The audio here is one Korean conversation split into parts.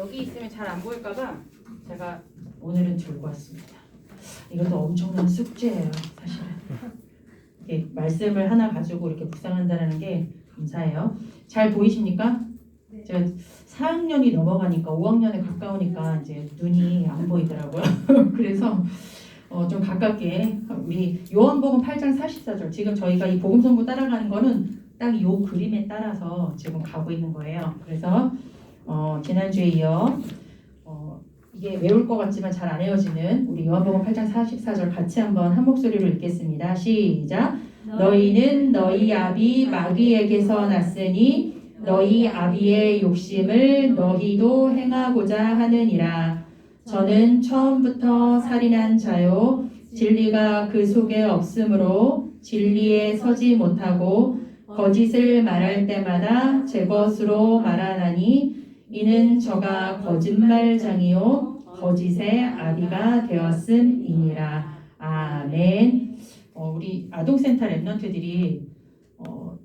여기 있으면 잘 안 보일까봐 제가 오늘은 들고 왔습니다. 이것도 엄청난 숙제예요, 사실은. 이렇게 말씀을 하나 가지고 이렇게 묵상한다는 게 감사해요. 잘 보이십니까? 제가 4학년이 넘어가니까 5학년에 가까우니까 이제 눈이 안 보이더라고요. 그래서 좀 가깝게 우리 요한복음 8장 44절 지금 저희가 이 복음성구 따라가는 거는 딱 이 그림에 따라서 지금 가고 있는 거예요. 그래서 지난주에 이어 이게 외울 것 같지만 잘 안 외워지는 우리 요한복음 8장 44절 같이 한번 한 목소리로 읽겠습니다. 시작. 너희는 너희 아비 마귀에게서 났으니 너희 아비의 욕심을 너희도 행하고자 하느니라. 저는 처음부터 살인한 자요 진리가 그 속에 없으므로 진리에 서지 못하고 거짓을 말할 때마다 제 것으로 말하나니 이는 저가 거짓말장이요 거짓의 아비가 되었음이니라. 아멘. 우리 아동센터 랩런트들이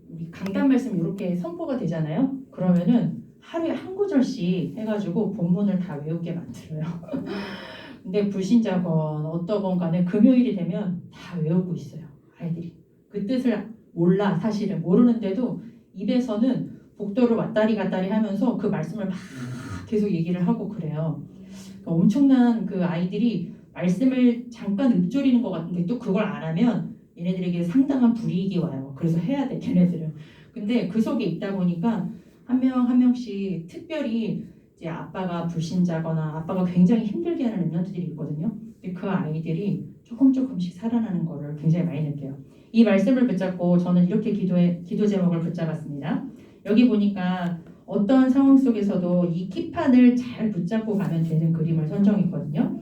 우리 강단 말씀 이렇게 선포가 되잖아요. 그러면은 하루에 한 구절씩 해가지고 본문을 다 외우게 만들어요. 근데 불신자건 어떠건 간에 금요일이 되면 다 외우고 있어요. 아이들이. 그 뜻을 몰라, 사실은 모르는데도 입에서는 복도를 왔다리 갔다리 하면서 그 말씀을 막 계속 얘기를 하고 그래요. 그러니까 엄청난 그 아이들이 말씀을 잠깐 읊조리는 것 같은데 또 그걸 안 하면 얘네들에게 상당한 불이익이 와요. 그래서 해야 돼, 걔네들은. 근데 그 속에 있다 보니까 한 명 한 명씩 특별히 이제 아빠가 불신자거나 아빠가 굉장히 힘들게 하는 랩런트들이 있거든요. 근데 그 아이들이 조금씩 살아나는 거를 굉장히 많이 느껴요. 이 말씀을 붙잡고 저는 이렇게 기도 제목을 붙잡았습니다. 여기 보니까 어떠한 상황 속에서도 이 키판을 잘 붙잡고 가면 되는 그림을 선정했거든요.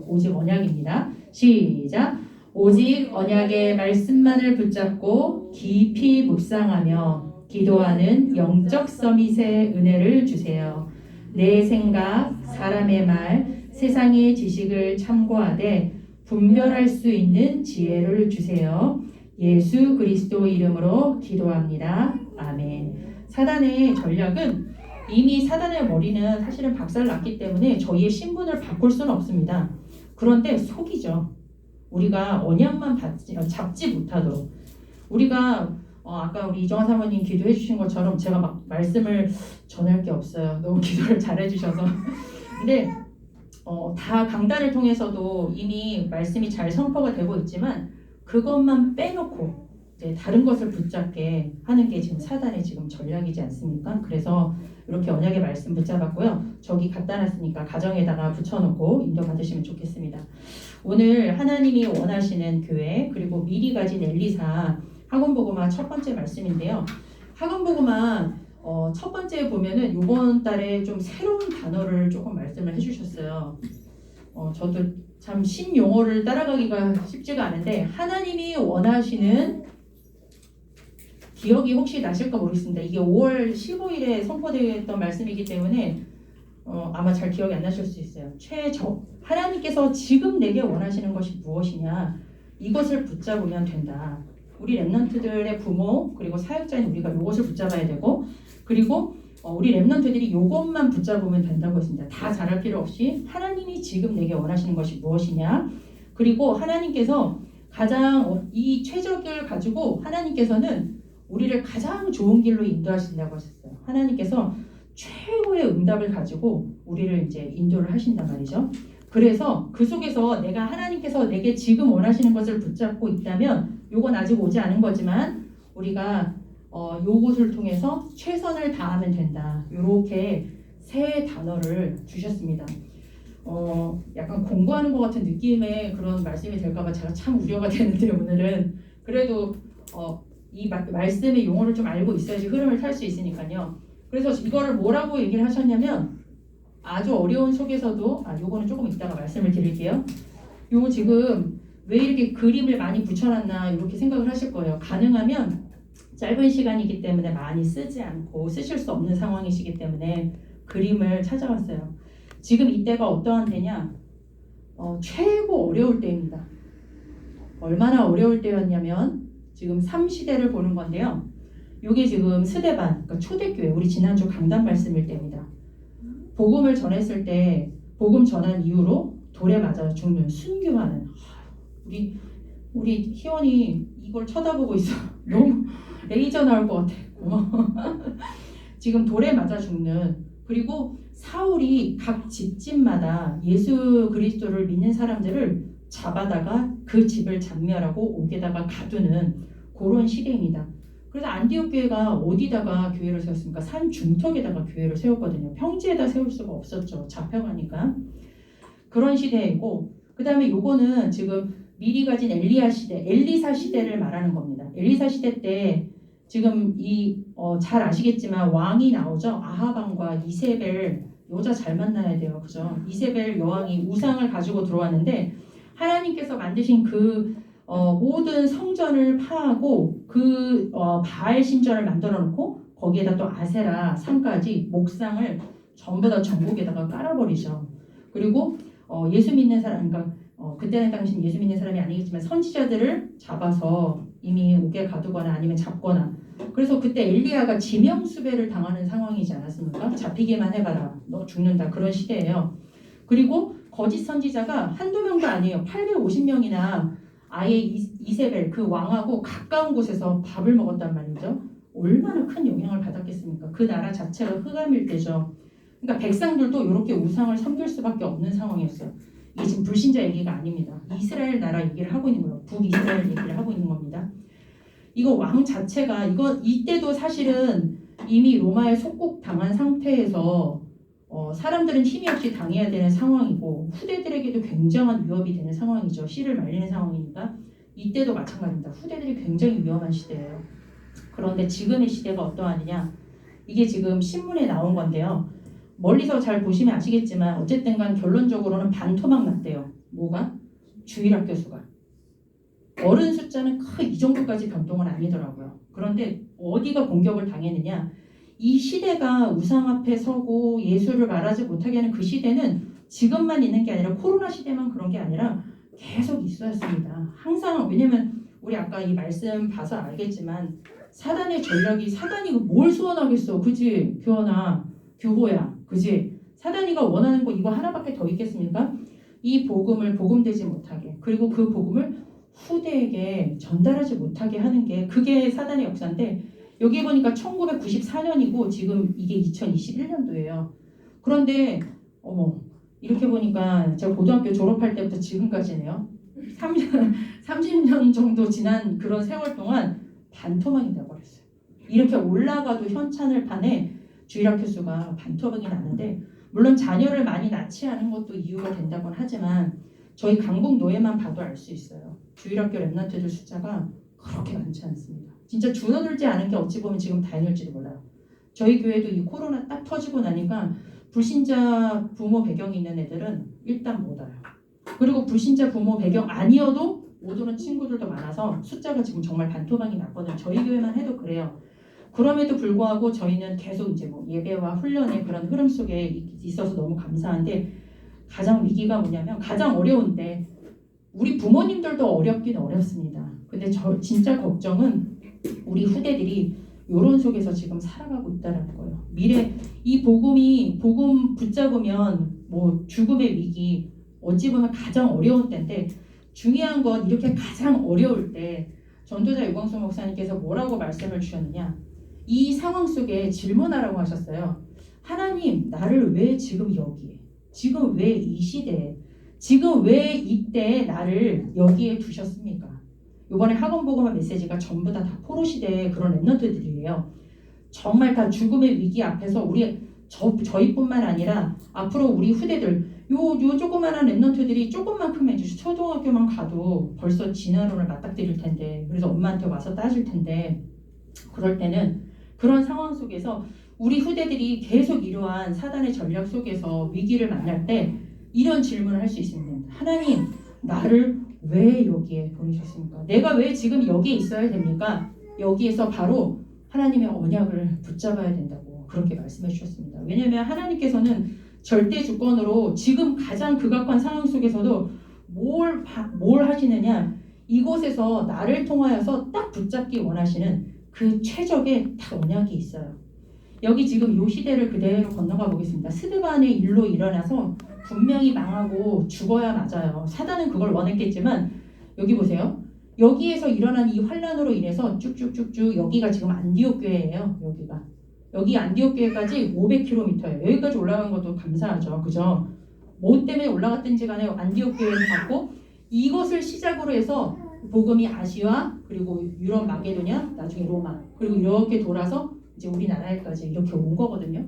오직 언약입니다. 시작. 오직 언약의 말씀만을 붙잡고 깊이 묵상하며 기도하는 영적 서밋의 은혜를 주세요. 내 생각, 사람의 말, 세상의 지식을 참고하되 분별할 수 있는 지혜를 주세요. 예수 그리스도 이름으로 기도합니다. 아멘. 사단의 전략은 이미 사단의 머리는 사실은 박살났기 때문에 저희의 신분을 바꿀 수는 없습니다. 그런데 속이죠. 우리가 언약만 잡지 못하도록. 우리가 아까 우리 이정화 사모님 기도해 주신 것처럼 제가 막 말씀을 전할 게 없어요. 너무 기도를 잘해 주셔서. 근데 다 강단을 통해서도 이미 말씀이 잘 선포가 되고 있지만 그것만 빼놓고 이제 다른 것을 붙잡게 하는 게 지금 사단의 지금 전략이지 않습니까? 그래서 이렇게 언약의 말씀 붙잡았고요. 저기 갖다 놨으니까 가정에다가 붙여놓고 인도받으시면 좋겠습니다. 오늘 하나님이 원하시는 교회 그리고 미리 가진 엘리사 학원보고마 첫 번째 말씀인데요. 학원보고마 첫 번째 보면은 이번 달에 좀 새로운 단어를 조금 말씀을 해주셨어요. 저도 참 신용어를 따라가기가 쉽지가 않은데 하나님이 원하시는 기억이 혹시 나실까 모르겠습니다. 이게 5월 15일에 선포되었던 말씀이기 때문에 아마 잘 기억이 안 나실 수 있어요. 하나님께서 지금 내게 원하시는 것이 무엇이냐 이것을 붙잡으면 된다. 우리 랩런트들의 부모 그리고 사역자인 우리가 이것을 붙잡아야 되고 그리고 우리 랩런트들이 이것만 붙잡으면 된다고 했습니다. 다 잘할 필요 없이 하나님이 지금 내게 원하시는 것이 무엇이냐 그리고 하나님께서 가장 이 최적을 가지고 하나님께서는 우리를 가장 좋은 길로 인도하신다고 하셨어요. 하나님께서 최고의 응답을 가지고 우리를 이제 인도를 하신단 말이죠. 그래서 그 속에서 내가 하나님께서 내게 지금 원하시는 것을 붙잡고 있다면 요건 아직 오지 않은 거지만 우리가 요것을 통해서 최선을 다하면 된다. 요렇게 세 단어를 주셨습니다. 약간 공부하는 것 같은 느낌의 그런 말씀이 될까봐 제가 참 우려가 되는데 오늘은 그래도 이 말씀의 용어를 좀 알고 있어야지 흐름을 탈 수 있으니까요. 그래서 이거를 뭐라고 얘기를 하셨냐면 아주 어려운 속에서도 요거는 조금 이따가 말씀을 드릴게요. 요 지금 왜 이렇게 그림을 많이 붙여놨나 이렇게 생각을 하실 거예요. 가능하면 짧은 시간이기 때문에 많이 쓰지 않고 쓰실 수 없는 상황이시기 때문에 그림을 찾아왔어요. 지금 이때가 어떠한 때냐? 최고 어려울 때입니다. 얼마나 어려울 때였냐면 지금 3시대를 보는 건데요. 이게 지금 스데반, 그러니까 초대교회, 우리 지난주 강단 말씀일 때입니다. 복음을 전했을 때 복음 전한 이후로 돌에 맞아 죽는 순교하는 우리 희원이 이걸 쳐다보고 있어. 너무 레이저 나올 것 같아. 지금 돌에 맞아 죽는 그리고 사울이 각 집집마다 예수 그리스도를 믿는 사람들을 잡아다가 그 집을 잔멸하고 옥에다가 가두는 그런 시대입니다. 그래서 안디옥 교회가 어디다가 교회를 세웠습니까? 산 중턱에다가 교회를 세웠거든요. 평지에다 세울 수가 없었죠. 잡혀가니까. 그런 시대이고 그 다음에 요거는 지금 미리 가진 엘리야 시대, 엘리사 시대를 말하는 겁니다. 엘리사 시대 때 지금 잘 아시겠지만 왕이 나오죠. 아하방과 이세벨 여자 잘 만나야 돼요. 그죠? 이세벨 여왕이 우상을 가지고 들어왔는데 하나님께서 만드신 그 모든 성전을 파하고 그 바알 신전을 만들어 놓고 거기에다 또 아세라 상까지 목상을 전부 다 전국에다가 깔아버리죠. 그리고 예수 믿는 사람, 그러니까 그때는 당시 예수 믿는 사람이 아니겠지만 선지자들을 잡아서 이미 옥에 가두거나 아니면 잡거나 그래서 그때 엘리야가 지명수배를 당하는 상황이지 않았습니까? 잡히기만 해봐라. 너 죽는다. 그런 시대예요. 그리고 거짓 선지자가 한두 명도 아니에요. 850명이나 아예 이세벨 그 왕하고 가까운 곳에서 밥을 먹었단 말이죠. 얼마나 큰 영향을 받았겠습니까? 그 나라 자체가 흑암일 때죠. 그러니까 백성들도 이렇게 우상을 섬길 수밖에 없는 상황이었어요. 이게 지금 불신자 얘기가 아닙니다. 이스라엘 나라 얘기를 하고 있는 거예요. 북이스라엘 얘기를 하고 있는 겁니다. 이거 왕 자체가 이때도 사실은 이미 로마에 속국당한 상태에서 사람들은 힘이 없이 당해야 되는 상황이고 후대들에게도 굉장한 위협이 되는 상황이죠. 씨를 말리는 상황이니까 이때도 마찬가지입니다. 후대들이 굉장히 위험한 시대예요. 그런데 지금의 시대가 어떠하느냐 이게 지금 신문에 나온 건데요. 멀리서 잘 보시면 아시겠지만 어쨌든 간 결론적으로는 반토막 났대요. 뭐가? 주일학교 수가. 어른 숫자는 이 정도까지 변동은 아니더라고요. 그런데 어디가 공격을 당했느냐 이 시대가 우상 앞에 서고 예수를 말하지 못하게 하는 그 시대는 지금만 있는 게 아니라 코로나 시대만 그런 게 아니라 계속 있었습니다. 항상 왜냐면 우리 아까 이 말씀 봐서 알겠지만 사단의 전략이 사단이 뭘 소원하겠어. 그지? 교호야. 그지? 사단이가 원하는 거 이거 하나밖에 더 있겠습니까? 이 복음을 복음되지 못하게 그리고 그 복음을 후대에게 전달하지 못하게 하는 게 그게 사단의 역사인데 여기 보니까 1994년이고 지금 이게 2021년도예요. 그런데 이렇게 보니까 제가 고등학교 졸업할 때부터 지금까지네요. 30년 정도 지난 그런 세월 동안 반토막이 되어버렸어요. 이렇게 올라가도 현찬을 판에 주일학교 수가 반토막이 나는데 물론 자녀를 많이 낳지 않은 것도 이유가 된다고는 하지만 저희 강북 노예만 봐도 알 수 있어요. 주일학교 랩런트들 숫자가 그렇게 많지 않습니다. 진짜 줄어들지 않은 게 어찌 보면 지금 다행일지도 몰라요. 저희 교회도 이 코로나 딱 터지고 나니까 불신자 부모 배경이 있는 애들은 일단 못 와요. 그리고 불신자 부모 배경 아니어도 못 오는 친구들도 많아서 숫자가 지금 정말 반토막이 났거든요. 저희 교회만 해도 그래요. 그럼에도 불구하고 저희는 계속 이제 예배와 훈련의 그런 흐름 속에 있어서 너무 감사한데 가장 위기가 뭐냐면 가장 어려운데 우리 부모님들도 어렵긴 어렵습니다. 근데 진짜 걱정은 우리 후대들이 요런 속에서 지금 살아가고 있다는 거예요. 미래 이 복음 붙잡으면 죽음의 위기 어찌 보면 가장 어려운 때인데 중요한 건 이렇게 가장 어려울 때 전도자 유광수 목사님께서 뭐라고 말씀을 주셨느냐 이 상황 속에 질문하라고 하셨어요. 하나님 나를 왜 지금 여기에 지금 왜 이 시대에 지금 왜 이때 나를 여기에 두셨습니까? 이번에 학원복음화 메시지가 전부 다 포로 시대의 그런 랩런트들이에요. 정말 다 죽음의 위기 앞에서 저희뿐만 아니라 앞으로 우리 후대들 요 조그마한 랩런트들이 조금만 크면 이제 초등학교만 가도 벌써 진화론을 맞닥뜨릴 텐데 그래서 엄마한테 와서 따질 텐데 그럴 때는 그런 상황 속에서 우리 후대들이 계속 이러한 사단의 전략 속에서 위기를 만날 때 이런 질문을 할 수 있습니다. 하나님 나를 왜 여기에 보내셨습니까? 내가 왜 지금 여기에 있어야 됩니까? 여기에서 바로 하나님의 언약을 붙잡아야 된다고 그렇게 말씀해 주셨습니다. 왜냐하면 하나님께서는 절대 주권으로 지금 가장 극악한 상황 속에서도 뭘 하시느냐 이곳에서 나를 통하여서 딱 붙잡기 원하시는 그 최적의 딱 언약이 있어요. 여기 지금 요 시대를 그대로 건너가 보겠습니다. 스드반의 일로 일어나서 분명히 망하고 죽어야 맞아요. 사단은 그걸 원했겠지만 여기 보세요. 여기에서 일어난 이 환란으로 인해서 쭉쭉쭉쭉 여기가 지금 안디옥 교회예요. 여기 안디옥 교회까지 500km예요. 여기까지 올라간 것도 감사하죠. 그죠? 뭐 때문에 올라갔든지 간에 안디옥 교회를 갔고 이것을 시작으로 해서 복음이 아시아 그리고 유럽 마게도냐 나중에 로마 그리고 이렇게 돌아서 이제 우리나라에까지 이렇게 온 거거든요.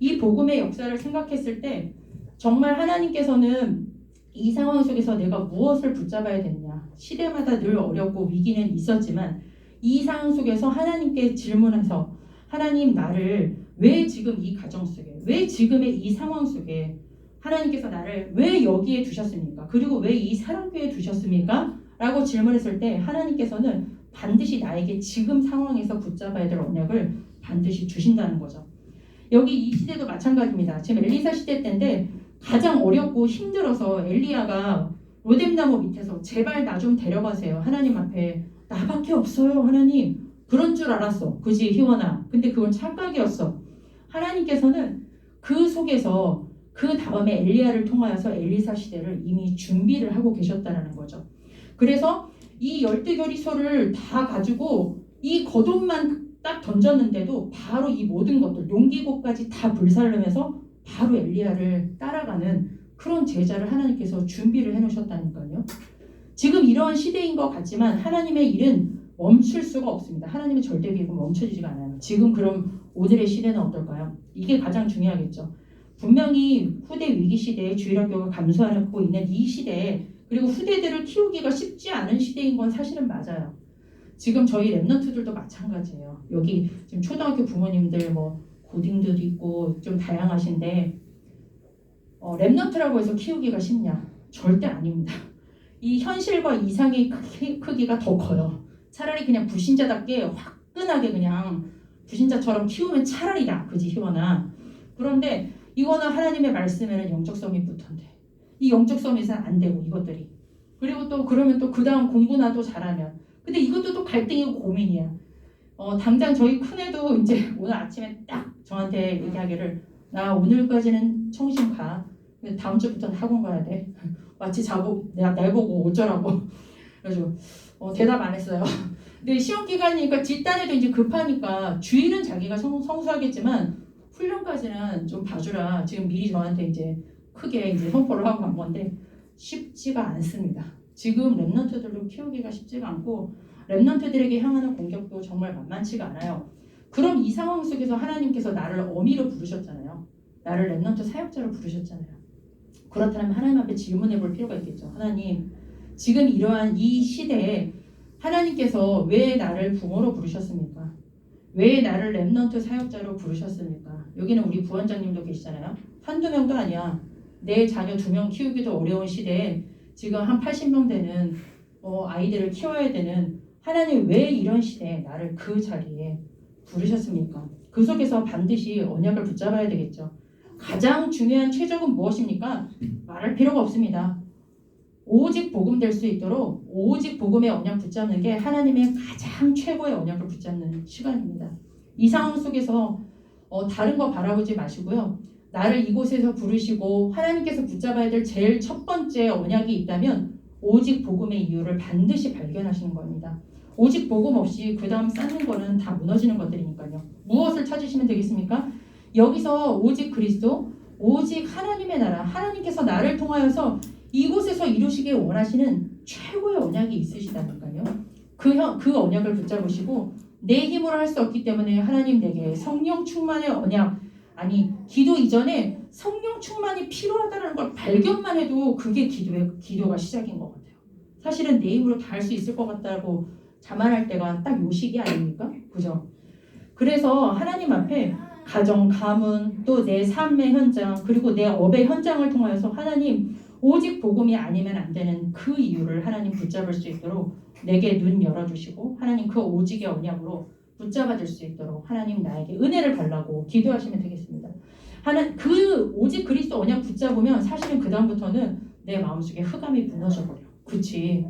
이 복음의 역사를 생각했을 때 정말 하나님께서는 이 상황 속에서 내가 무엇을 붙잡아야 되느냐. 시대마다 늘 어렵고 위기는 있었지만 이 상황 속에서 하나님께 질문해서 하나님 나를 왜 지금 이 가정 속에 왜 지금의 이 상황 속에 하나님께서 나를 왜 여기에 두셨습니까? 그리고 왜 이 사랑교회에 두셨습니까? 라고 질문했을 때 하나님께서는 반드시 나에게 지금 상황에서 붙잡아야 될 언약을 반드시 주신다는 거죠. 여기 이 시대도 마찬가지입니다. 지금 엘리사 시대 때인데 가장 어렵고 힘들어서 엘리야가 로뎀나무 밑에서 제발 나 좀 데려가세요. 하나님 앞에 나밖에 없어요. 하나님. 그런 줄 알았어. 그지 희원아. 근데 그건 착각이었어. 하나님께서는 그 속에서 그 다음에 엘리야를 통하여서 엘리사 시대를 이미 준비를 하고 계셨다는 거죠. 그래서 이 열두교리소를 다 가지고 이 거듭만 딱 던졌는데도 바로 이 모든 것들 농기구까지 다 불살르면서 바로 엘리야를 따라가는 그런 제자를 하나님께서 준비를 해놓으셨다니까요. 지금 이러한 시대인 것 같지만 하나님의 일은 멈출 수가 없습니다. 하나님의 절대 계획은 멈춰지지가 않아요. 지금 그럼 오늘의 시대는 어떨까요? 이게 가장 중요하겠죠. 분명히 후대 위기 시대에 주일학교가 감소하고 있는 이 시대에 그리고 후대들을 키우기가 쉽지 않은 시대인 건 사실은 맞아요. 지금 저희 랩런트들도 마찬가지예요. 여기 지금 초등학교 부모님들 뭐 고딩들도 있고 좀 다양하신데 랩런트라고 해서 키우기가 쉽냐? 절대 아닙니다. 이 현실과 이상의 크기가 더 커요. 차라리 그냥 불신자답게 화끈하게 그냥 불신자처럼 키우면 차라리 나. 그지 희원아. 그런데 이거는 하나님의 말씀에는 영적 서밋부터인데 이 영적 서밋은 안 되고 이것들이. 그리고 또 그러면 또 그 다음 공부나 또 잘하면 근데 이것도 또 갈등이고 고민이야. 당장 저희 큰애도 이제 오늘 아침에 딱 저한테 얘기하기를 나 오늘까지는 청신 가. 근데 다음 주부터는 학원 가야 돼. 마치 자고 날 보고 어쩌라고. 그래서 대답 안 했어요. 근데 시험 기간이니까 뒷단에도 이제 급하니까 주일은 자기가 성수하겠지만 훈련까지는 좀 봐주라. 지금 미리 저한테 이제 크게 이제 선포를 하고 간 건데 쉽지가 않습니다. 지금 랩런트들도 키우기가 쉽지가 않고 랩런트들에게 향하는 공격도 정말 만만치가 않아요. 그럼 이 상황 속에서 하나님께서 나를 어미로 부르셨잖아요. 나를 랩런트 사역자로 부르셨잖아요. 그렇다면 하나님 앞에 질문해 볼 필요가 있겠죠. 하나님, 지금 이러한 이 시대에 하나님께서 왜 나를 부모로 부르셨습니까? 왜 나를 랩런트 사역자로 부르셨습니까? 여기는 우리 부원장님도 계시잖아요. 한두 명도 아니야. 내 자녀 2명 키우기도 어려운 시대에 지금 한 80명 되는 아이들을 키워야 되는 하나님 왜 이런 시대에 나를 그 자리에 부르셨습니까? 그 속에서 반드시 언약을 붙잡아야 되겠죠. 가장 중요한 최적은 무엇입니까? 말할 필요가 없습니다. 오직 복음 될 수 있도록 오직 복음의 언약 붙잡는 게 하나님의 가장 최고의 언약을 붙잡는 시간입니다. 이 상황 속에서 다른 거 바라보지 마시고요. 나를 이곳에서 부르시고 하나님께서 붙잡아야 될 제일 첫 번째 언약이 있다면 오직 복음의 이유를 반드시 발견하시는 겁니다. 오직 복음 없이 그 다음 쌓는 거는 다 무너지는 것들이니까요. 무엇을 찾으시면 되겠습니까? 여기서 오직 그리스도, 오직 하나님의 나라, 하나님께서 나를 통하여서 이곳에서 이루시길 원하시는 최고의 언약이 있으시다니까요. 그 언약을 붙잡으시고 내 힘으로 할 수 없기 때문에 하나님 내게 성령 충만의 언약, 아니 기도 이전에 성령 충만이 필요하다는 걸 발견만 해도 그게 기도가 시작인 것 같아요. 사실은 내 힘으로 다 할 수 있을 것 같다고 자만할 때가 딱 요 시기 아닙니까? 그죠? 그래서 하나님 앞에 가정, 가문, 또 내 삶의 현장, 그리고 내 업의 현장을 통하여서 하나님 오직 복음이 아니면 안 되는 그 이유를 하나님 붙잡을 수 있도록 내게 눈 열어주시고 하나님 그 오직의 언약으로 붙잡아줄 수 있도록 하나님 나에게 은혜를 달라고 기도하시면 되겠습니다. 그 오직 그리스도 언약 붙잡으면 사실은 그 다음부터는 내 마음속에 흑암이 무너져 버려. 그치?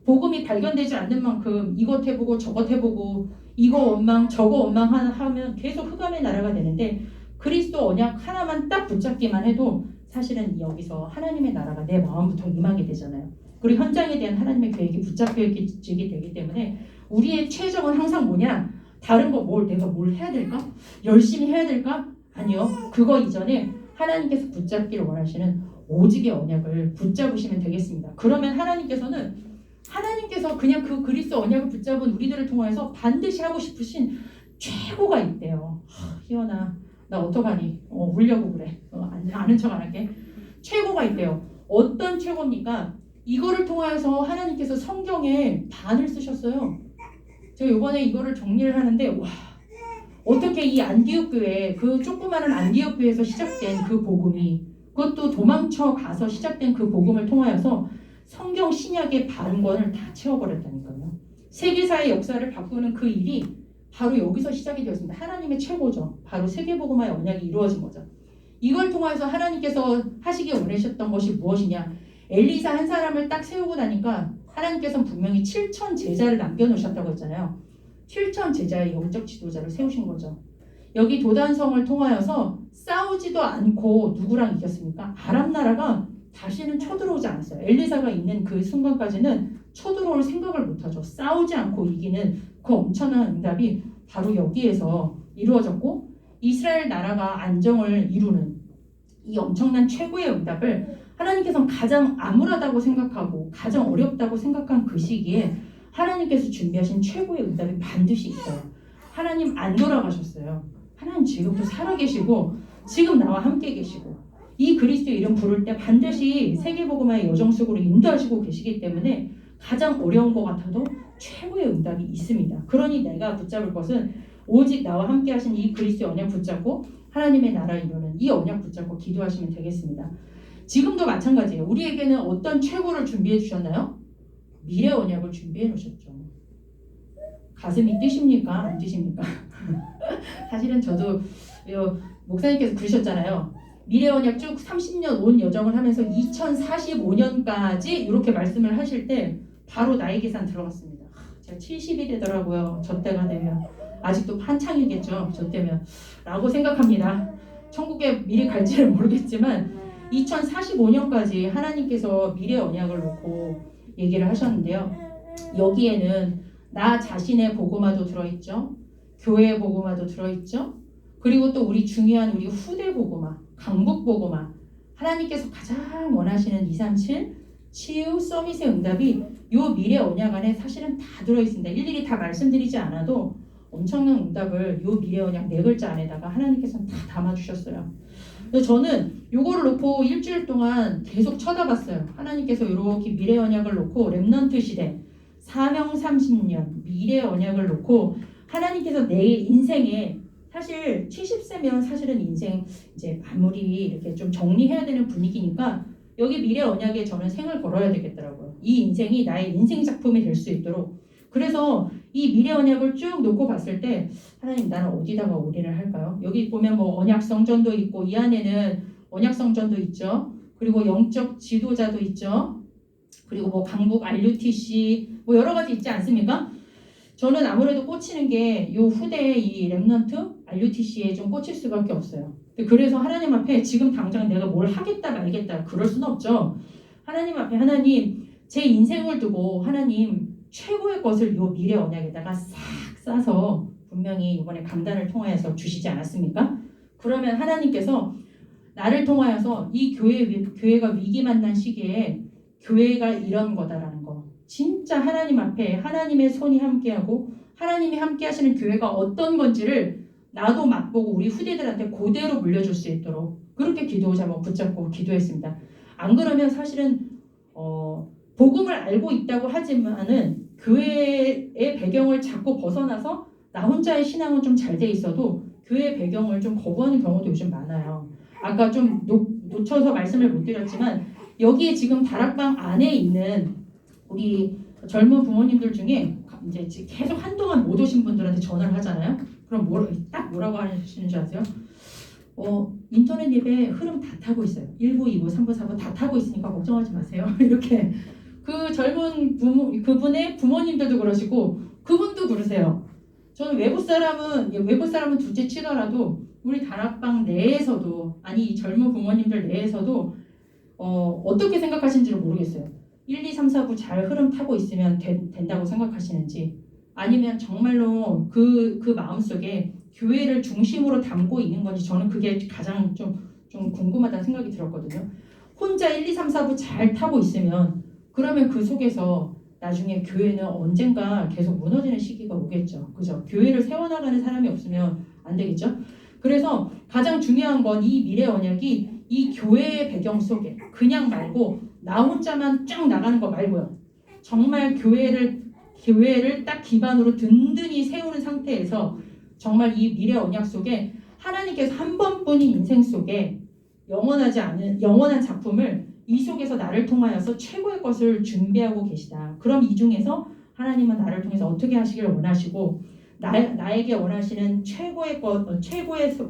복음이 발견되지 않는 만큼 이것 해보고 저것 해보고 이거 원망 저거 원망 하면 계속 흑암의 나라가 되는데 그리스도 언약 하나만 딱 붙잡기만 해도 사실은 여기서 하나님의 나라가 내 마음부터 임하게 되잖아요. 그리고 현장에 대한 하나님의 계획이 붙잡혀지게 되기 때문에 우리의 최종은 항상 뭐냐? 다른 거 내가 뭘 해야 될까? 열심히 해야 될까? 아니요. 그거 이전에 하나님께서 붙잡기를 원하시는 오직의 언약을 붙잡으시면 되겠습니다. 그러면 하나님께서 그냥 그 그리스도 언약을 붙잡은 우리들을 통해서 반드시 하고 싶으신 최고가 있대요. 희연아, 나 어떡하니? 울려고 그래. 아는 척 안 할게. 최고가 있대요. 어떤 최고입니까? 이거를 통해서 하나님께서 성경에 반을 쓰셨어요. 제가 이번에 이거를 정리를 하는데 와, 어떻게 이 안디옥 교회, 그 조그마한 안디옥 교회에서 시작된 그 복음이 그것도 도망쳐 가서 시작된 그 복음을 통하여서 성경 신약의 반권을 다 채워버렸다니까요. 세계사의 역사를 바꾸는 그 일이 바로 여기서 시작이 되었습니다. 하나님의 최고죠. 바로 세계복음화의 언약이 이루어진 거죠. 이걸 통해서 하나님께서 하시기 원하셨던 것이 무엇이냐? 엘리사 한 사람을 딱 세우고 나니까 하나님께서는 분명히 7천 제자를 남겨놓으셨다고 했잖아요. 7천 제자의 영적 지도자를 세우신 거죠. 여기 도단성을 통하여서 싸우지도 않고 누구랑 이겼습니까? 아람 나라가 다시는 쳐들어오지 않았어요. 엘리사가 있는 그 순간까지는 쳐들어올 생각을 못하죠. 싸우지 않고 이기는 그 엄청난 응답이 바로 여기에서 이루어졌고 이스라엘 나라가 안정을 이루는 이 엄청난 최고의 응답을 하나님께서는 가장 암울하다고 생각하고 가장 어렵다고 생각한 그 시기에 하나님께서 준비하신 최고의 응답이 반드시 있어요. 하나님 안 돌아가셨어요. 하나님 지금도 살아계시고 지금 나와 함께 계시고 이 그리스도 이름 부를 때 반드시 세계복음화의 여정 속으로 인도하시고 계시기 때문에 가장 어려운 것 같아도 최고의 응답이 있습니다. 그러니 내가 붙잡을 것은 오직 나와 함께 하신 이 그리스도의 언약 붙잡고 하나님의 나라 이루는 이 언약 붙잡고 기도하시면 되겠습니다. 지금도 마찬가지예요. 우리에게는 어떤 최고를 준비해 주셨나요? 미래 언약을 준비해 놓으셨죠. 가슴이 뛰십니까? 안 뛰십니까? 사실은 저도 목사님께서 그러셨잖아요. 미래 언약 쭉 30년 온 여정을 하면서 2045년까지 이렇게 말씀을 하실 때 바로 나이 계산 들어갔습니다. 제가 70이 되더라고요. 저 때가 되면. 아직도 한창이겠죠. 저 때면. 라고 생각합니다. 천국에 미리 갈지는 모르겠지만 2045년까지 하나님께서 미래 언약을 놓고 얘기를 하셨는데요. 여기에는 나 자신의 복음화도 들어있죠. 교회의 복음화도 들어있죠. 그리고 또 우리 중요한 우리 후대 복음화, 강북 복음화, 하나님께서 가장 원하시는 237 치유 서밋의 응답이 요 미래 언약 안에 사실은 다 들어있습니다. 일일이 다 말씀드리지 않아도 엄청난 응답을 요 미래 언약 4글자 안에다가 하나님께서는 다 담아주셨어요. 그래서 저는 요거를 놓고 일주일 동안 계속 쳐다봤어요. 하나님께서 이렇게 미래 언약을 놓고 렘넌트 시대, 사명 30년, 미래 언약을 놓고 하나님께서 내 인생에 사실 70세면 사실은 인생 이제 마무리 이렇게 좀 정리해야 되는 분위기니까 여기 미래 언약에 저는 생을 걸어야 되겠더라고요. 이 인생이 나의 인생 작품이 될 수 있도록. 그래서 이 미래 언약을 쭉 놓고 봤을 때 하나님 나는 어디다가 올인을 할까요? 여기 보면 뭐 언약 성전도 있고 이 안에는 언약 성전도 있죠. 그리고 영적 지도자도 있죠. 그리고 뭐 강북 RUTC 뭐 여러 가지 있지 않습니까? 저는 아무래도 꽂히는 게 요 후대의 이 렘넌트 RUTC에 좀 꽂힐 수밖에 없어요. 그래서 하나님 앞에 지금 당장 내가 뭘 하겠다 말겠다 그럴 수는 없죠. 하나님 앞에 하나님 제 인생을 두고 하나님 최고의 것을 요 미래 언약에다가 싹 싸서 분명히 이번에 강단을 통하여서 주시지 않았습니까? 그러면 하나님께서 나를 통하여서 이 교회가 위기 만난 시기에 교회가 이런 거다라는 거 진짜 하나님 앞에 하나님의 손이 함께하고 하나님이 함께 하시는 교회가 어떤 건지를 나도 맛보고 우리 후대들한테 그대로 물려줄 수 있도록 그렇게 기도 제목 붙잡고 기도했습니다. 안 그러면 사실은 복음을 알고 있다고 하지만은 교회의 배경을 자꾸 벗어나서 나 혼자의 신앙은 좀 잘 돼 있어도 교회 배경을 좀 거부하는 경우도 요즘 많아요. 아까 좀 놓쳐서 말씀을 못 드렸지만 여기에 지금 다락방 안에 있는 우리 젊은 부모님들 중에 이제 계속 한동안 못 오신 분들한테 전화를 하잖아요. 그럼 뭐라고 하시는 줄 아세요? 인터넷 예배 흐름 다 타고 있어요. 1부, 2부, 3부, 4부 다 타고 있으니까 걱정하지 마세요. 이렇게. 그 젊은 그분의 부모님들도 그러시고 그분도 그러세요. 저는 외부 사람은 둘째 치더라도 우리 다락방 내에서도 아니 이 젊은 부모님들 내에서도 어떻게 생각하시는지를 모르겠어요. 1, 2, 3, 4부 잘 흐름 타고 있으면 된다고 생각하시는지 아니면 정말로 그 마음속에 교회를 중심으로 담고 있는 건지 저는 그게 가장 좀 궁금하다는 생각이 들었거든요. 혼자 1, 2, 3, 4부 잘 타고 있으면 그러면 그 속에서 나중에 교회는 언젠가 계속 무너지는 시기가 오겠죠. 그죠? 교회를 세워나가는 사람이 없으면 안 되겠죠? 그래서 가장 중요한 건 이 미래 언약이 이 교회의 배경 속에 그냥 말고 나 혼자만 쫙 나가는 거 말고요. 정말 교회를 딱 기반으로 든든히 세우는 상태에서 정말 이 미래 언약 속에 하나님께서 한 번뿐인 인생 속에 영원하지 않은 영원한 작품을 이 속에서 나를 통하여서 최고의 것을 준비하고 계시다. 그럼 이 중에서 하나님은 나를 통해서 어떻게 하시기를 원하시고 나에게 원하시는 최고의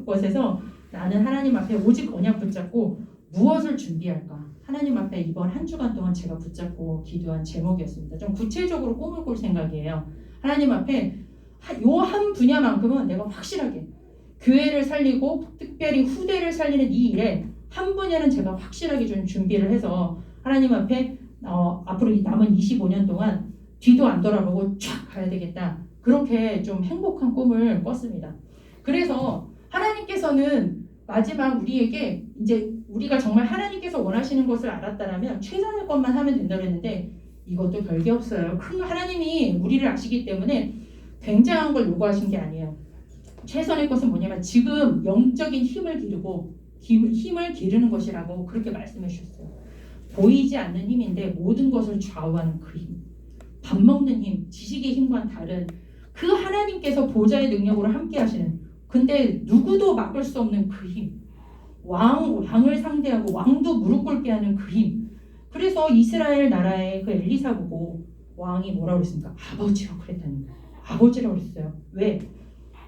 것에서 나는 하나님 앞에 오직 언약 붙잡고 무엇을 준비할까? 하나님 앞에 이번 한 주간 동안 제가 붙잡고 기도한 제목이었습니다. 좀 구체적으로 꿈을 꿀 생각이에요. 하나님 앞에 요 한 분야만큼은 내가 확실하게 교회를 살리고 특별히 후대를 살리는 이 일에 한 분야는 제가 확실하게 좀 준비를 해서 하나님 앞에 앞으로 이 남은 25년 동안 뒤도 안 돌아보고 쫙 가야 되겠다. 그렇게 좀 행복한 꿈을 꿨습니다. 그래서 하나님께서는 마지막 우리에게 이제 우리가 정말 하나님께서 원하시는 것을 알았다라면 최선의 것만 하면 된다고 했는데 이것도 별게 없어요. 큰 하나님이 우리를 아시기 때문에 굉장한 걸 요구하신 게 아니에요. 최선의 것은 뭐냐면 지금 영적인 힘을 기르는 것이라고 그렇게 말씀해 주셨어요. 보이지 않는 힘인데 모든 것을 좌우하는 그 힘. 밥 먹는 힘, 지식의 힘과는 다른 그 하나님께서 보좌의 능력으로 함께 하시는 근데 누구도 막을 수 없는 그 힘. 왕을 상대하고 왕도 무릎 꿇게 하는 그 힘. 그래서 이스라엘 나라의 그 엘리사 보고 왕이 뭐라고 그랬습니까? 아버지라고 그랬다는 거예요. 아버지라고 그랬어요. 왜?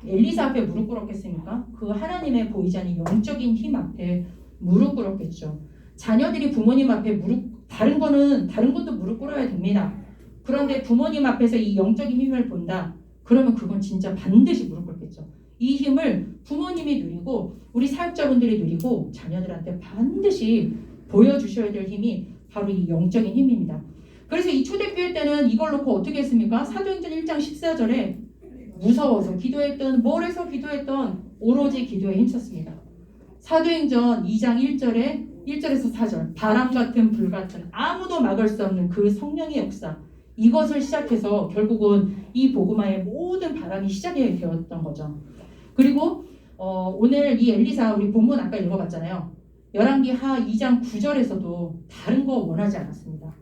엘리사 앞에 무릎 꿇었겠습니까? 그 하나님의 보이지 않는 영적인 힘 앞에 무릎 꿇었겠죠. 자녀들이 부모님 앞에 다른 것도 무릎 꿇어야 됩니다. 그런데 부모님 앞에서 이 영적인 힘을 본다. 그러면 그건 진짜 반드시 무릎 꿇겠죠. 이 힘을 부모님이 누리고 우리 사역자분들이 누리고 자녀들한테 반드시 보여주셔야 될 힘이 바로 이 영적인 힘입니다. 그래서 이 초대교회 때는 이걸 놓고 어떻게 했습니까? 사도행전 1장 14절에 무서워서 기도했던 뭘 해서 기도했던 오로지 기도에 힘썼습니다. 사도행전 2장 1절에서 4절 바람 같은 불 같은 아무도 막을 수 없는 그 성령의 역사 이것을 시작해서 결국은 이 복음화의 모든 바람이 시작이 되었던 거죠. 그리고 오늘 이 엘리사 우리 본문 아까 읽어봤잖아요. 열왕기하 2장 9절에서도 다른 거 원하지 않았습니다.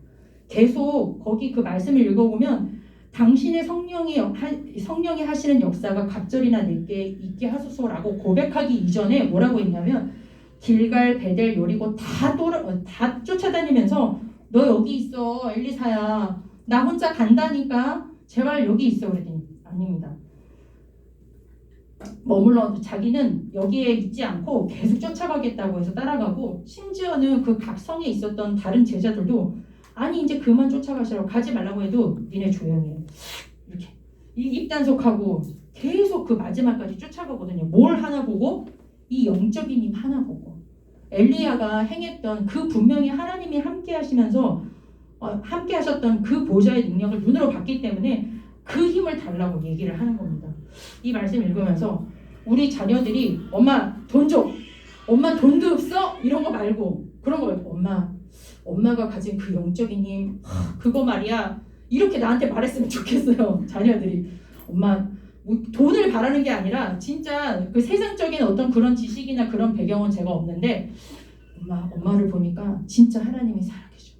계속 거기 그 말씀을 읽어보면 당신의 성령이 하시는 역사가 갑절이나 내게 있게 하소서라고 고백하기 이전에 뭐라고 했냐면 길갈, 베델, 요리고 다 쫓아다니면서 너 여기 있어 엘리사야 나 혼자 간다니까 제발 여기 있어 그랬더니 아닙니다. 자기는 여기에 있지 않고 계속 쫓아가겠다고 해서 따라가고 심지어는 그 각 성에 있었던 다른 제자들도 아니 이제 그만 쫓아가시라고 가지 말라고 해도 니네 조용히 해 이렇게 입단속하고 계속 그 마지막까지 쫓아가거든요. 뭘 하나 보고 이 영적인 힘 하나 보고 엘리야가 행했던 그 분명히 하나님이 함께 하시면서 함께 하셨던 그 보좌의 능력을 눈으로 봤기 때문에 그 힘을 달라고 얘기를 하는 겁니다. 이 말씀 읽으면서 우리 자녀들이 엄마 돈 줘. 엄마 돈도 없어? 이런 거 말고 그런 거 말고 엄마가 가진 그 영적인 힘 그거 말이야. 이렇게 나한테 말했으면 좋겠어요. 자녀들이. 엄마 돈을 바라는 게 아니라 진짜 그 세상적인 어떤 그런 지식이나 그런 배경은 제가 없는데 엄마를 보니까 진짜 하나님이 살아계셔.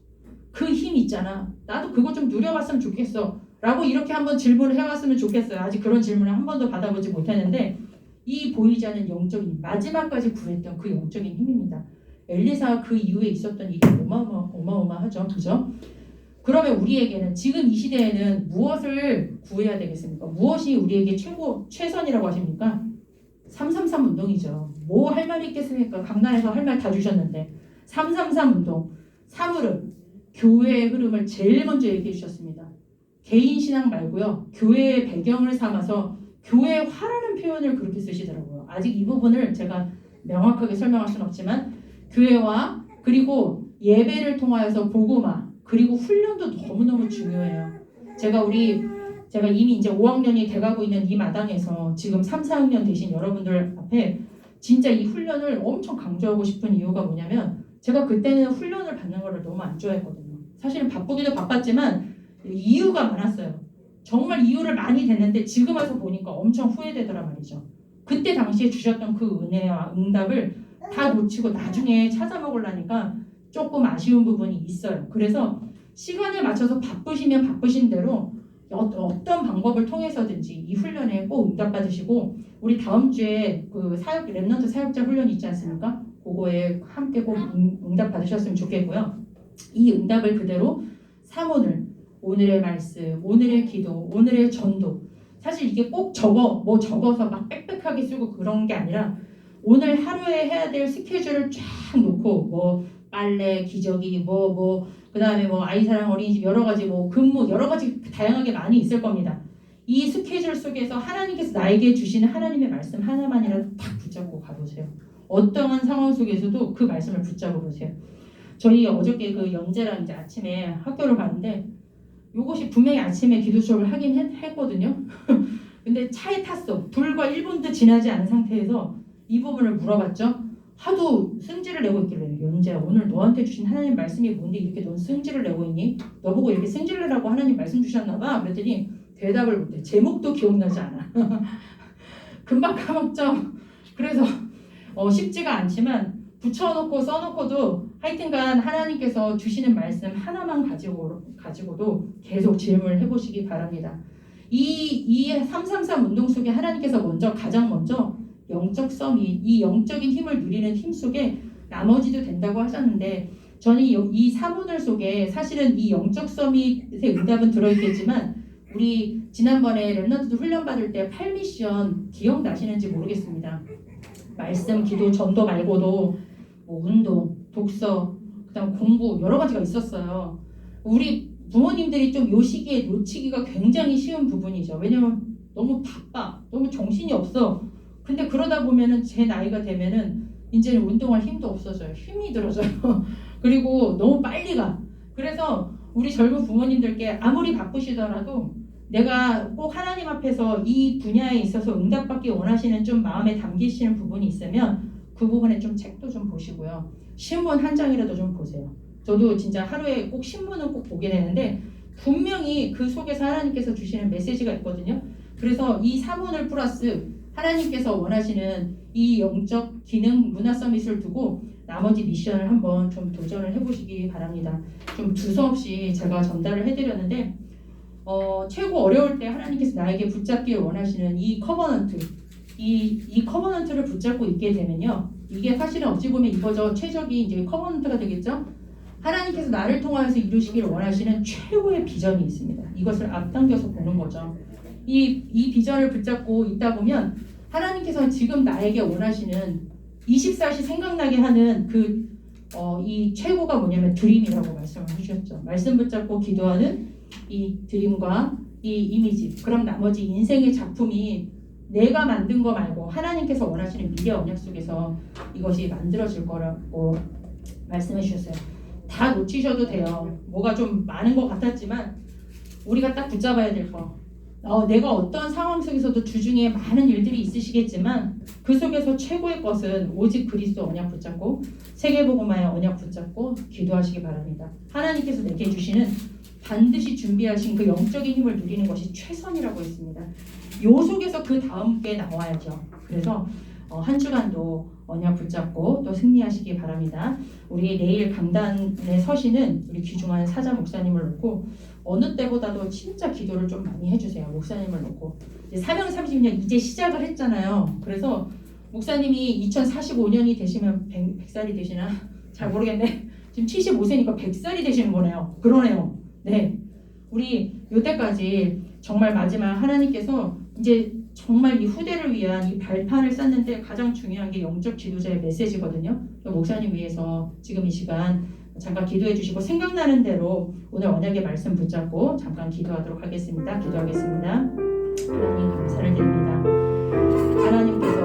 그 힘 있잖아. 나도 그거 좀 누려봤으면 좋겠어. 라고 이렇게 한번 질문을 해왔으면 좋겠어요. 아직 그런 질문을 한 번도 받아보지 못했는데 이 보이지 않는 영적인 마지막까지 구했던 그 영적인 힘입니다. 엘리사가 그 이후에 있었던 일이 어마어마하죠. 그죠? 그러면 우리에게는 지금 이 시대에는 무엇을 구해야 되겠습니까? 무엇이 우리에게 최선이라고 하십니까? 333 운동이죠. 뭐 할 말이 있겠습니까? 강단에서 할 말 다 주셨는데 333 운동, 사물음, 교회의 흐름을 제일 먼저 얘기해 주셨습니다. 개인 신앙 말고요. 교회의 배경을 삼아서 교회화라는 표현을 그렇게 쓰시더라고요. 아직 이 부분을 제가 명확하게 설명할 수는 없지만 교회화 그리고 예배를 통하여서 복음화 그리고 훈련도 너무너무 중요해요. 제가 이미 이제 5학년이 돼가고 있는 이 마당에서 지금 3, 4학년 되신 여러분들 앞에 진짜 이 훈련을 엄청 강조하고 싶은 이유가 뭐냐면 제가 그때는 훈련을 받는 거를 너무 안 좋아했거든요. 사실은 바쁘기도 바빴지만 이유가 많았어요. 정말 이유를 많이 댔는데 지금 와서 보니까 엄청 후회되더라 말이죠. 그때 당시에 주셨던 그 은혜와 응답을 다 놓치고 나중에 찾아 먹으려니까 조금 아쉬운 부분이 있어요. 그래서 시간에 맞춰서 바쁘시면 바쁘신 대로 어떤 방법을 통해서든지 이 훈련에 꼭 응답받으시고 우리 다음 주에 그 사역 랩넌트 사역자 훈련이 있지 않습니까? 그거에 함께 꼭 응답받으셨으면 좋겠고요. 이 응답을 그대로 사모늘 오늘의 말씀, 오늘의 기도, 오늘의 전도 사실 이게 꼭 적어서 막 빽빽하게 쓰고 그런 게 아니라 오늘 하루에 해야 될 스케줄을 쫙 놓고 뭐 빨래, 기저귀, 그 다음에 뭐 아이사랑 어린이집 여러 가지 뭐 근무 여러 가지 다양하게 많이 있을 겁니다. 이 스케줄 속에서 하나님께서 나에게 주시는 하나님의 말씀 하나만이라도 딱 붙잡고 가보세요. 어떠한 상황 속에서도 그 말씀을 붙잡아 보세요. 저희 어저께 그 연재랑 이제 아침에 학교를 갔는데 이것이 분명히 아침에 기도 수업을 하긴 했거든요. 근데 차에 탔어. 불과 1분도 지나지 않은 상태에서 이 부분을 물어봤죠. 하도 승질을 내고 있길래 연재야 오늘 너한테 주신 하나님 말씀이 뭔데 이렇게 넌 승질을 내고 있니? 너보고 이렇게 승질 내라고 하나님 말씀 주셨나 봐. 그랬더니 대답을 못해. 제목도 기억나지 않아. 금방 까먹죠. 그래서 쉽지가 않지만 붙여놓고 써놓고도 하여튼간 하나님께서 주시는 말씀 하나만 가지고도 계속 질문을 해보시기 바랍니다. 이 333 운동 속에 하나님께서 가장 먼저 영적 서밋, 이 영적인 힘을 누리는 힘 속에 나머지도 된다고 하셨는데 저는 이 사문을 속에 사실은 이 영적 서밋의 응답은 들어있겠지만 우리 지난번에 랩넌트도 훈련 받을 때 8미션 기억나시는지 모르겠습니다. 말씀, 기도, 전도 말고도 뭐 운동, 독서, 그다음 공부 여러 가지가 있었어요. 우리 부모님들이 좀 요 시기에 놓치기가 굉장히 쉬운 부분이죠. 왜냐면 너무 바빠, 너무 정신이 없어. 근데 그러다 보면은 제 나이가 되면은 이제는 운동할 힘도 없어져요. 힘이 들어져요. 그리고 너무 빨리 가. 그래서 우리 젊은 부모님들께 아무리 바쁘시더라도 내가 꼭 하나님 앞에서 이 분야에 있어서 응답받기 원하시는 좀 마음에 담기시는 부분이 있으면 그 부분에 좀 책도 좀 보시고요. 신문 한 장이라도 좀 보세요. 저도 진짜 하루에 꼭 신문은 꼭 보게 되는데 분명히 그 속에서 하나님께서 주시는 메시지가 있거든요. 그래서 이 사문을 플러스 하나님께서 원하시는 이 영적 기능 문화 서밋을 두고 나머지 미션을 한번 좀 도전을 해보시기 바랍니다. 좀 두서없이 제가 전달을 해드렸는데 최고 어려울 때 하나님께서 나에게 붙잡기를 원하시는 이 커버넌트 이 커버넌트를 붙잡고 있게 되면요. 이게 사실은 어찌 보면 이거죠. 최적이 이제 커버넌트가 되겠죠. 하나님께서 나를 통하여서 이루시기를 원하시는 최고의 비전이 있습니다. 이것을 앞당겨서 보는 거죠. 이 비전을 붙잡고 있다 보면 하나님께서 지금 나에게 원하시는 24시 생각나게 하는 이 최고가 뭐냐면 드림이라고 말씀을 해주셨죠. 말씀 붙잡고 기도하는 이 드림과 이 이미지. 그럼 나머지 인생의 작품이 내가 만든 거 말고 하나님께서 원하시는 미래 언약 속에서 이것이 만들어질 거라고 말씀해 주셨어요. 다 놓치셔도 돼요. 뭐가 좀 많은 것 같았지만 우리가 딱 붙잡아야 될 거. 내가 어떤 상황 속에서도 주중에 많은 일들이 있으시겠지만 그 속에서 최고의 것은 오직 그리스도 언약 붙잡고 세계복음화의 언약 붙잡고 기도하시기 바랍니다. 하나님께서 내게 주시는 반드시 준비하신 그 영적인 힘을 누리는 것이 최선이라고 했습니다. 요 속에서 그 다음 게 나와야죠. 그래서 한 주간도 언약 붙잡고 또 승리하시기 바랍니다. 우리 내일 강단에 서시는 우리 귀중한 사자 목사님을 놓고 어느 때보다도 진짜 기도를 좀 많이 해주세요. 목사님을 놓고 사명 30년 이제 시작을 했잖아요. 그래서 목사님이 2045년이 되시면 100살이 되시나? 잘 모르겠네. 지금 75세니까 100살이 되시는 거네요. 그러네요. 네, 우리 요때까지 정말 마지막 하나님께서 이제 정말 이 후대를 위한 이 발판을 쌓는데 가장 중요한 게 영적 지도자의 메시지거든요. 목사님 위해서 지금 이 시간 잠깐 기도해 주시고 생각나는 대로 오늘 언약의 말씀 붙잡고 잠깐 기도하도록 하겠습니다. 기도하겠습니다. 하나님 감사를 드립니다. 하나님께서